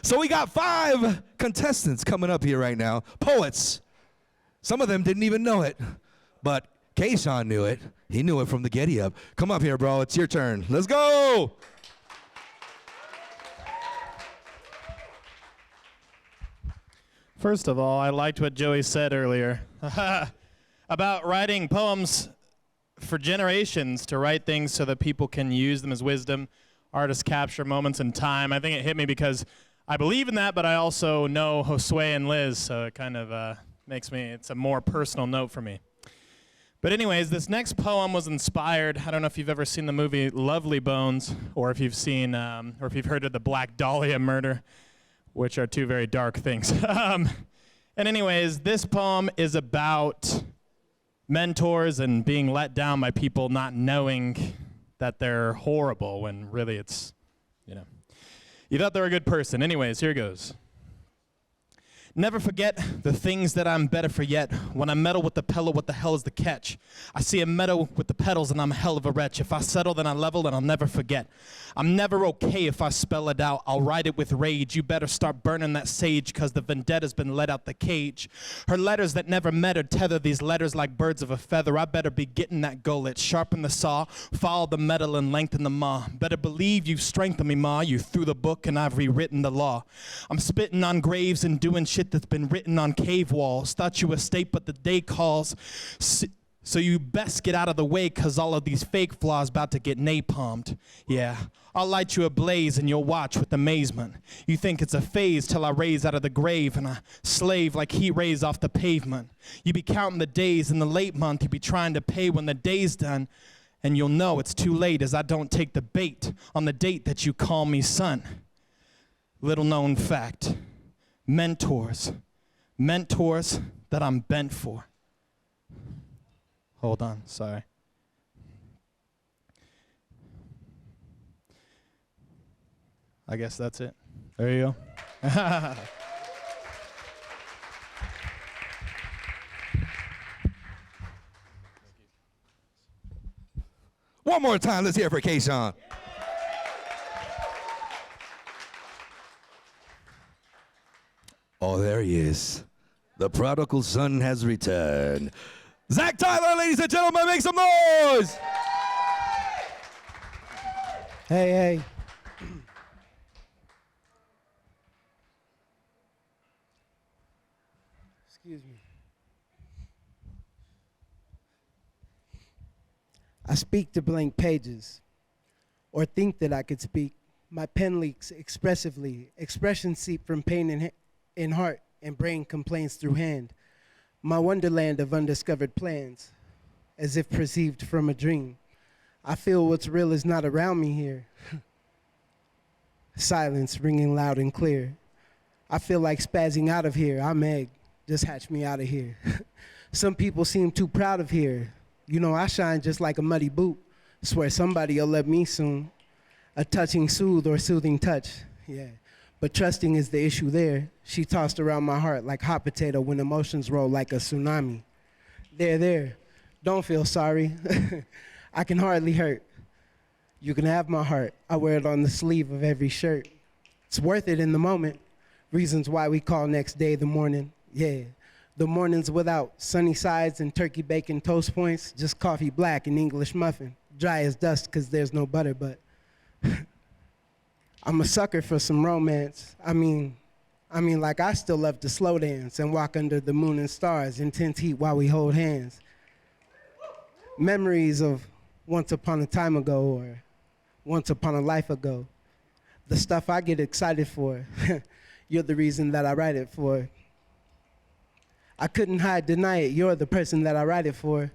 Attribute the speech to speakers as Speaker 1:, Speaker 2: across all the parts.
Speaker 1: So we got 5 contestants coming up here right now. Poets. Some of them didn't even know it, but Kayshawn knew it. He knew it from the Getty Up. Come up here, bro. It's your turn. Let's go.
Speaker 2: First of all, I liked what Joey said earlier about writing poems for generations to write things so that people can use them as wisdom. Artists capture moments in time. I think it hit me because I believe in that, but I also know Josue and Liz, so it kind of makes me, it's a more personal note for me. But anyways, this next poem was inspired, I don't know if you've ever seen the movie Lovely Bones, or if you've seen, or if you've heard of the Black Dahlia murder, which are 2 very dark things. And anyways, this poem is about mentors and being let down by people not knowing that they're horrible when really it's, you thought they were a good person. Anyways, here goes. Never forget the things that I'm better for yet. When I meddle with the pillow, what the hell is the catch? I see a meadow with the petals and I'm a hell of a wretch. If I settle, then I level and I'll never forget. I'm never okay if I spell it out. I'll write it with rage. You better start burning that sage, cause the vendetta's been let out the cage. Her letters that never met her tether these letters like birds of a feather. I better be getting that gullet. Sharpen the saw, follow the metal and lengthen the maw. Better believe you've strengthened me, ma. You threw the book and I've rewritten the law. I'm spitting on graves and doing shit that's been written on cave walls. Thought you were state, but the day calls. So you best get out of the way, cause all of these fake flaws about to get napalmed. Yeah, I'll light you ablaze and you'll watch with amazement. You think it's a phase till I raise out of the grave and I slave like heat rays off the pavement. You be counting the days in the late month, you be trying to pay when the day's done, and you'll know it's too late as I don't take the bait on the date that you call me son. Little known fact, mentors that I'm bent for. Hold on, sorry. I guess that's it. There you go.
Speaker 1: One more time, let's hear it for Kayshawn. Oh, there he is. The prodigal son has returned. Zach Tyler, ladies and gentlemen, make some noise!
Speaker 3: Hey. Excuse me. I speak to blank pages, or think that I could speak. My pen leaks expressively. Expressions seep from pain in heart, and brain complains through hand. My wonderland of undiscovered plans, as if perceived from a dream. I feel what's real is not around me here. Silence ringing loud and clear. I feel like spazzing out of here. I'm Egg, just hatch me out of here. Some people seem too proud of here. You know, I shine just like a muddy boot. Swear somebody'll let me soon. A touching soothe or soothing touch, yeah. But trusting is the issue there. She tossed around my heart like hot potato when emotions roll like a tsunami. There, don't feel sorry. I can hardly hurt. You can have my heart. I wear it on the sleeve of every shirt. It's worth it in the moment. Reasons why we call next day the morning, yeah. The mornings without sunny sides and turkey bacon toast points, just coffee black and English muffin. Dry as dust cause there's no butter, but I'm a sucker for some romance. I mean, like I still love to slow dance and walk under the moon and stars, intense heat while we hold hands. Memories of once upon a time ago or once upon a life ago. The stuff I get excited for, you're the reason that I write it for. I couldn't deny it, you're the person that I write it for.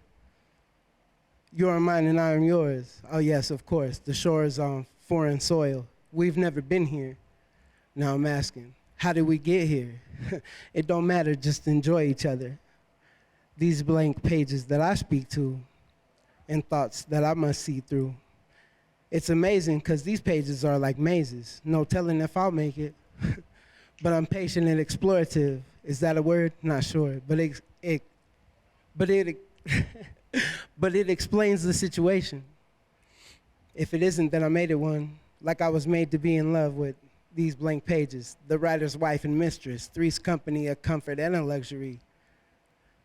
Speaker 3: You're mine and I am yours. Oh yes, of course, the shore is on foreign soil. We've never been here. Now I'm asking, how did we get here? It don't matter, just enjoy each other. These blank pages that I speak to and thoughts that I must see through. It's amazing because these pages are like mazes. No telling if I'll make it. But I'm patient and explorative. Is that a word? Not sure. But it explains the situation. If it isn't, then I made it one. Like I was made to be in love with these blank pages. The writer's wife and mistress. Three's company, a comfort and a luxury.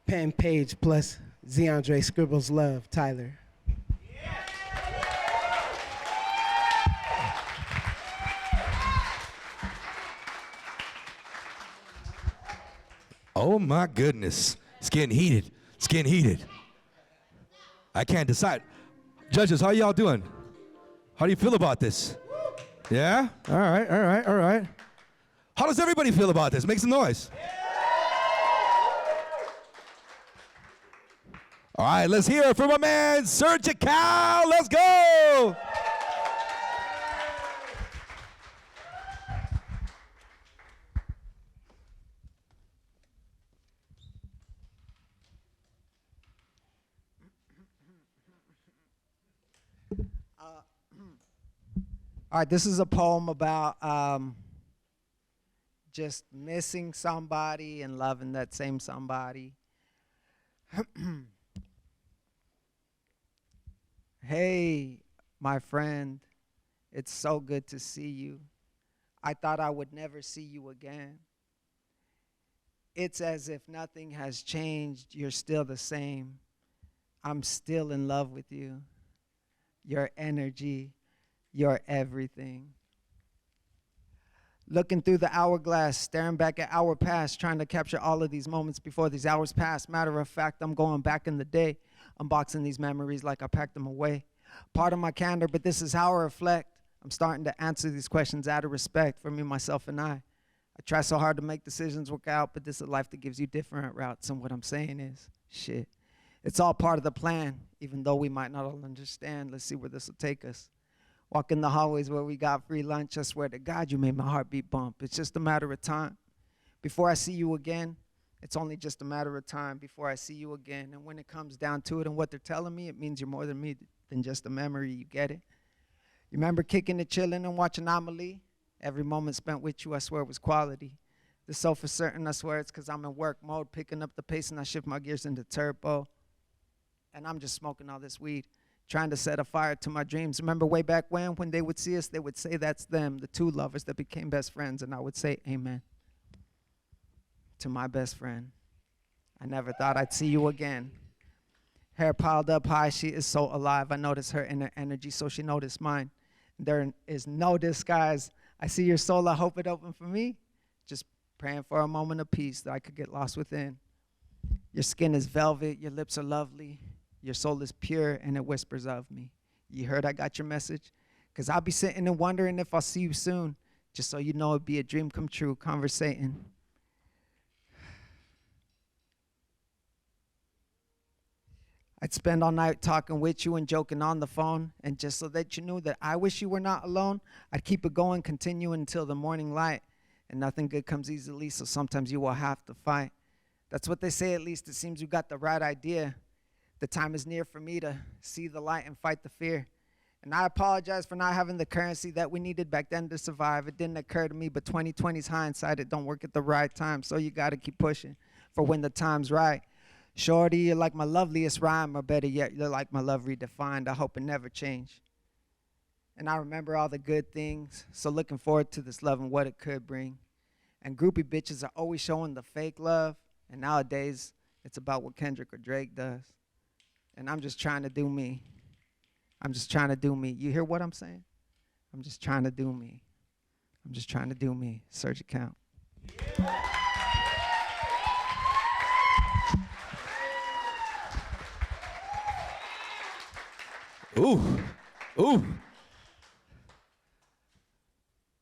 Speaker 3: Pen page plus Zeandre scribbles love, Tyler.
Speaker 1: Oh my goodness. It's getting heated. It's getting heated. I can't decide. Judges, how y'all doing? How do you feel about this? Yeah? All right, all right, all right. How does everybody feel about this? Make some noise. All right, let's hear it from my man, Surgical. Let's go.
Speaker 4: All right, this is a poem about just missing somebody and loving that same somebody. Hey, my friend, it's so good to see you. I thought I would never see you again. It's as if nothing has changed. You're still the same. I'm still in love with you. Your energy, your everything. Looking through the hourglass, staring back at our past, trying to capture all of these moments before these hours pass. Matter of fact, I'm going back in the day, unboxing these memories like I packed them away. Part of my candor, but this is how I reflect. I'm starting to answer these questions out of respect for me, myself, and I. I try so hard to make decisions work out, but this is a life that gives you different routes, and what I'm saying is, shit. It's all part of the plan, even though we might not all understand. Let's see where this will take us. Walk in the hallways where we got free lunch. I swear to God, you made my heartbeat bump. It's just a matter of time. Before I see you again, it's only just a matter of time before I see you again. And when it comes down to it and what they're telling me, it means you're more than me than just a memory. You get it? You remember kicking it, chilling, and watching Amelie? Every moment spent with you, I swear, was quality. The so for certain, I swear it's because I'm in work mode, picking up the pace, and I shift my gears into turbo. And I'm just smoking all this weed, trying to set a fire to my dreams. Remember way back when they would see us, they would say that's them, the two lovers that became best friends, and I would say amen to my best friend. I never thought I'd see you again. Hair piled up high, she is so alive. I notice her inner energy, so she noticed mine. There is no disguise. I see your soul, I hope it opened for me. Just praying for a moment of peace that I could get lost within. Your skin is velvet, your lips are lovely. Your soul is pure and it whispers of me. You heard I got your message? Because I'll be sitting and wondering if I'll see you soon. Just so you know it'd be a dream come true, conversating. I'd spend all night talking with you and joking on the phone. And just so that you knew that I wish you were not alone, I'd keep it going, continuing until the morning light. And nothing good comes easily, so sometimes you will have to fight. That's what they say, at least it seems you got the right idea. The time is near for me to see the light and fight the fear. And I apologize for not having the currency that we needed back then to survive. It didn't occur to me, but 2020's hindsight, it don't work at the right time. So you got to keep pushing for when the time's right. Shorty, you're like my loveliest rhyme, or better yet, you're like my love redefined. I hope it never change. And I remember all the good things, so looking forward to this love and what it could bring. And groupie bitches are always showing the fake love, and nowadays, it's about what Kendrick or Drake does. And I'm just trying to do me. I'm just trying to do me. You hear what I'm saying? I'm just trying to do me. I'm just trying to do me. Search account.
Speaker 1: Ooh, ooh.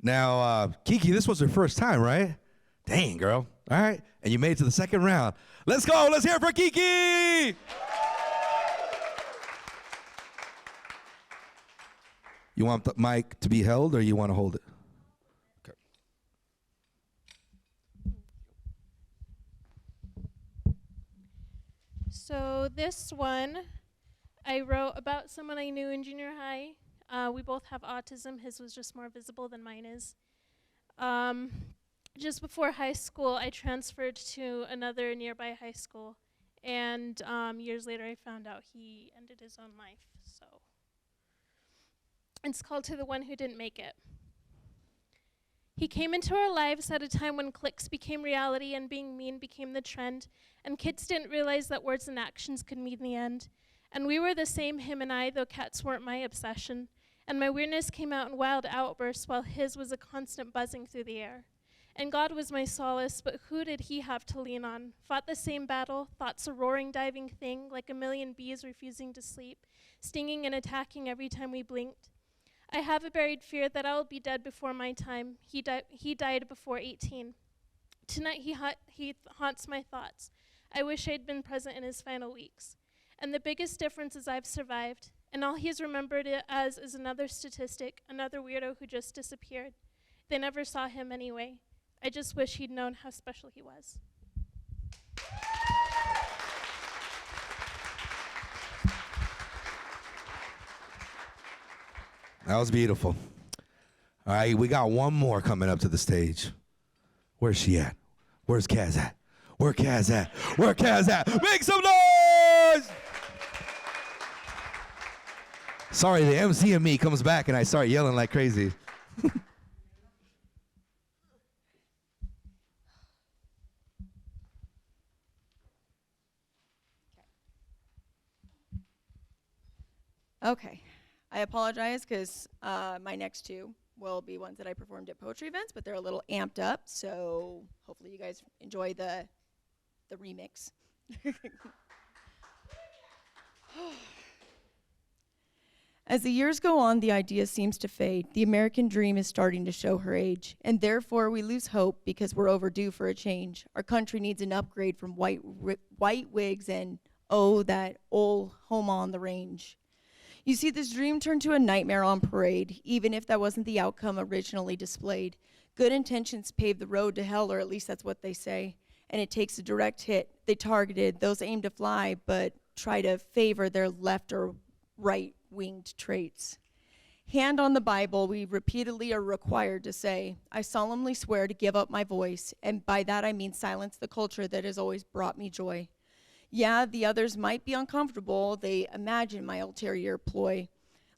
Speaker 1: Now, Kiki, this was her first time, right? Dang, girl. All right. And you made it to the second round. Let's go. Let's hear it for Kiki. You want the mic to be held or you want to hold it? Okay.
Speaker 5: So this one I wrote about someone I knew in junior high. We both have autism. His was just more visible than mine is. Just before high school, I transferred to another nearby high school. And years later, I found out he ended his own life. So it's called To the One Who Didn't Make It. He came into our lives at a time when cliques became reality and being mean became the trend, and kids didn't realize that words and actions could mean the end. And we were the same, him and I, though cats weren't my obsession. And my weirdness came out in wild outbursts while his was a constant buzzing through the air. And God was my solace, but who did he have to lean on? Fought the same battle, thoughts a roaring, diving thing, like a million bees refusing to sleep, stinging and attacking every time we blinked. I have a buried fear that I will be dead before my time. He died before 18. Tonight he haunts my thoughts. I wish I'd been present in his final weeks. And the biggest difference is I've survived, and all he's remembered it as is another statistic, another weirdo who just disappeared. They never saw him anyway. I just wish he'd known how special he was.
Speaker 1: That was beautiful. All right, we got one more coming up to the stage. Where's she at? Where's Kaz at? Where Kaz at? Where Kaz at? Make some noise! Sorry, the MC in me comes back and I start yelling like crazy.
Speaker 6: Okay. I apologize because my next two will be ones that I performed at poetry events, but they're a little amped up, so hopefully you guys enjoy the remix. As the years go on, the idea seems to fade. The American dream is starting to show her age, and therefore we lose hope because we're overdue for a change. Our country needs an upgrade from white wigs and, oh, that old home on the range. You see, this dream turned to a nightmare on parade, even if that wasn't the outcome originally displayed. Good intentions pave the road to hell, or at least that's what they say, and it takes a direct hit. They targeted those aimed to fly, but try to favor their left or right-winged traits. Hand on the Bible, we repeatedly are required to say, I solemnly swear to give up my voice, and by that I mean silence the culture that has always brought me joy. Yeah, the others might be uncomfortable. They imagine my ulterior ploy.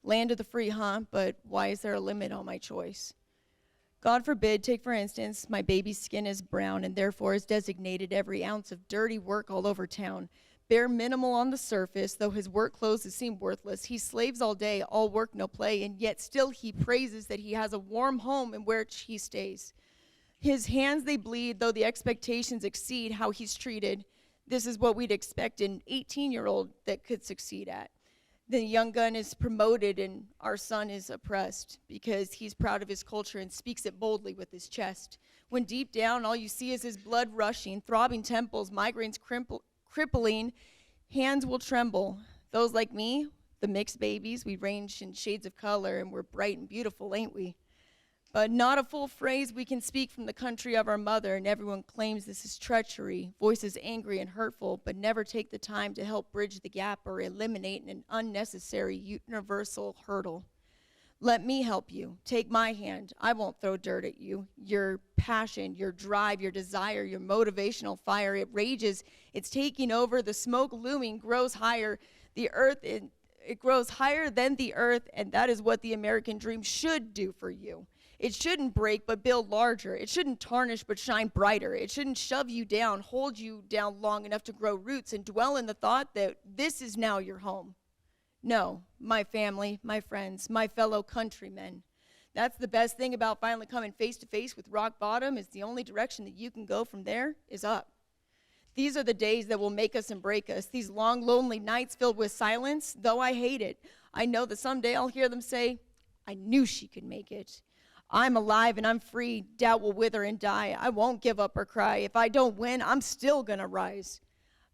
Speaker 6: Land of the free, huh? But why is there a limit on my choice? God forbid, take for instance, my baby's skin is brown and therefore is designated every ounce of dirty work all over town. Bare minimal on the surface, though his work clothes seem worthless. He slaves all day, all work, no play, and yet still he praises that he has a warm home in which he stays. His hands, they bleed, though the expectations exceed how he's treated. This is what we'd expect an 18-year-old that could succeed at. The young gun is promoted and our son is oppressed because he's proud of his culture and speaks it boldly with his chest. When deep down all you see is his blood rushing, throbbing temples, migraines crippling, hands will tremble. Those like me, the mixed babies, we range in shades of color and we're bright and beautiful, ain't we? But not a full phrase we can speak from the country of our mother, and everyone claims this is treachery, voices angry and hurtful, but never take the time to help bridge the gap or eliminate an unnecessary universal hurdle. Let me help you. Take my hand. I won't throw dirt at you. Your passion, your drive, your desire, your motivational fire, it rages. It's taking over. The smoke looming grows higher. The earth, it grows higher than the earth, and that is what the American dream should do for you. It shouldn't break, but build larger. It shouldn't tarnish, but shine brighter. It shouldn't shove you down, hold you down long enough to grow roots and dwell in the thought that this is now your home. No, my family, my friends, my fellow countrymen. That's the best thing about finally coming face to face with rock bottom is the only direction that you can go from there is up. These are the days that will make us and break us. These long, lonely nights filled with silence, though I hate it. I know that someday I'll hear them say, I knew she could make it. I'm alive and I'm free. Doubt will wither and die. I won't give up or cry. If I don't win, I'm still going to rise.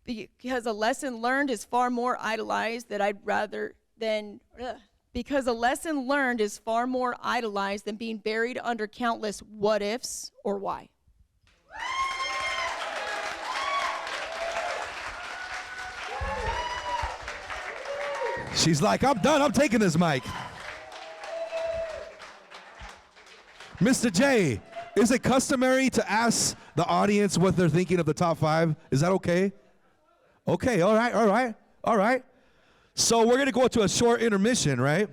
Speaker 6: Because a lesson learned is far more idolized because a lesson learned is far more idolized than being buried under countless what ifs or why.
Speaker 1: She's like, I'm done. I'm taking this mic. Mr. J, is it customary to ask the audience what they're thinking of the top 5? Is that okay? Okay, all right. So we're going to go to a short intermission, right?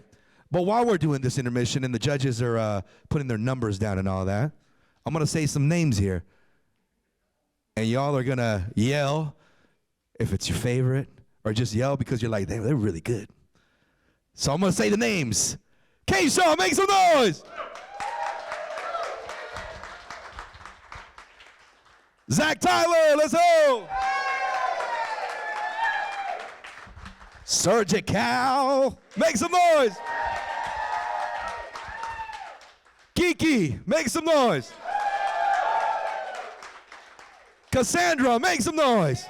Speaker 1: But while we're doing this intermission and the judges are putting their numbers down and all that, I'm going to say some names here. And y'all are going to yell if it's your favorite, or just yell because you're like, damn, they're really good. So I'm going to say the names. K-Shawn, make some noise. Zach Tyler, let's go. Surgical, make some noise. Kiki, make some noise. Cassandra, make some noise.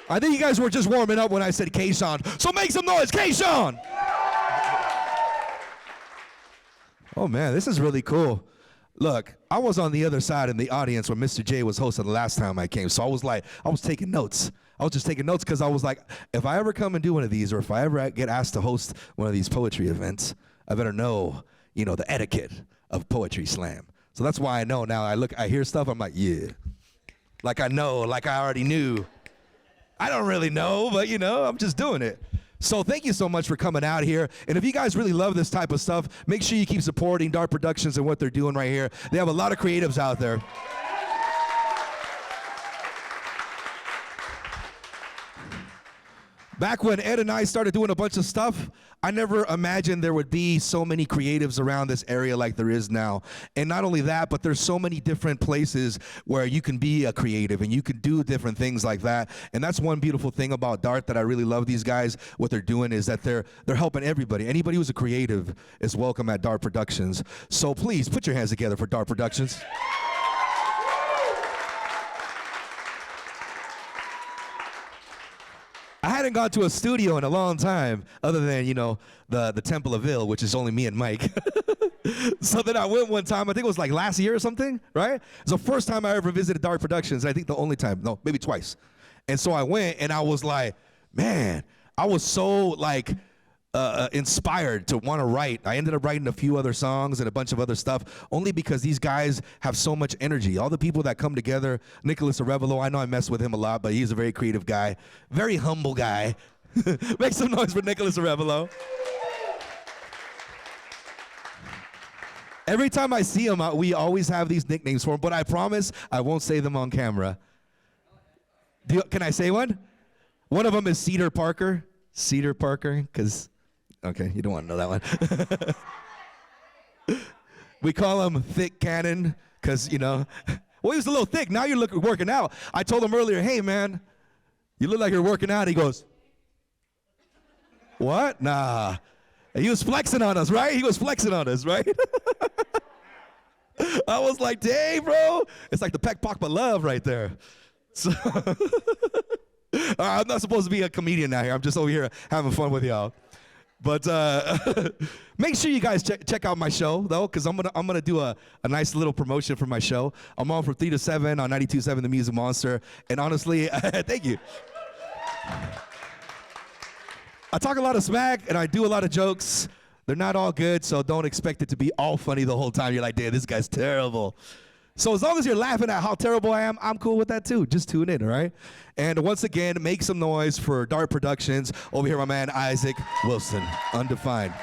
Speaker 1: I think you guys were just warming up when I said K-Shawn, so make some noise, K-Shawn. Oh man, this is really cool. Look, I was on the other side in the audience when Mr. J was hosting the last time I came, so I was taking notes. I was just taking notes because I was like, if I ever come and do one of these, or if I ever get asked to host one of these poetry events, I better know, the etiquette of poetry slam. So that's why I know now. I hear stuff, I'm like, yeah. Like I know, like I already knew. I don't really know, but I'm just doing it. So thank you so much for coming out here. And if you guys really love this type of stuff, make sure you keep supporting Dart Productions and what they're doing right here. They have a lot of creatives out there. Back when Ed and I started doing a bunch of stuff, I never imagined there would be so many creatives around this area like there is now. And not only that, but there's so many different places where you can be a creative and you can do different things like that. And that's one beautiful thing about Dart that I really love these guys. What they're doing is that they're helping everybody. Anybody who's a creative is welcome at Dart Productions. So please put your hands together for Dart Productions. I hadn't gone to a studio in a long time, other than, the Temple of Ill, which is only me and Mike. So then I went one time, I think it was like last year or something, right? It was the first time I ever visited Dart Productions. I think the only time, no, maybe twice. And so I went and I was like, man, I was so inspired to want to write. I ended up writing a few other songs and a bunch of other stuff, only because these guys have so much energy. All the people that come together, Nicholas Arevalo, I know I mess with him a lot, but he's a very creative guy, very humble guy. Make some noise for Nicholas Arevalo. Every time I see him, we always have these nicknames for him, but I promise I won't say them on camera. Can I say one? One of them is Cedar Parker. Cedar Parker, because... Okay, you don't want to know that one. We call him Thick Cannon because, well, he was a little thick. Now you're working out. I told him earlier, hey, man, you look like you're working out. He goes, what? Nah. He was flexing on us, right? I was like, dang, bro. It's like the Peck Pokpa love right there. So I'm not supposed to be a comedian out here. I'm just over here having fun with y'all. But make sure you guys check out my show, though, because I'm gonna do a nice little promotion for my show. I'm on from 3 to 7 on 92.7 The Music Monster. And honestly, thank you. I talk a lot of smack, and I do a lot of jokes. They're not all good, so don't expect it to be all funny the whole time. You're like, damn, this guy's terrible. So as long as you're laughing at how terrible I am, I'm cool with that too. Just tune in, all right? And once again, make some noise for Dart Productions. Over here, my man, Isaac Wilson, Undefined.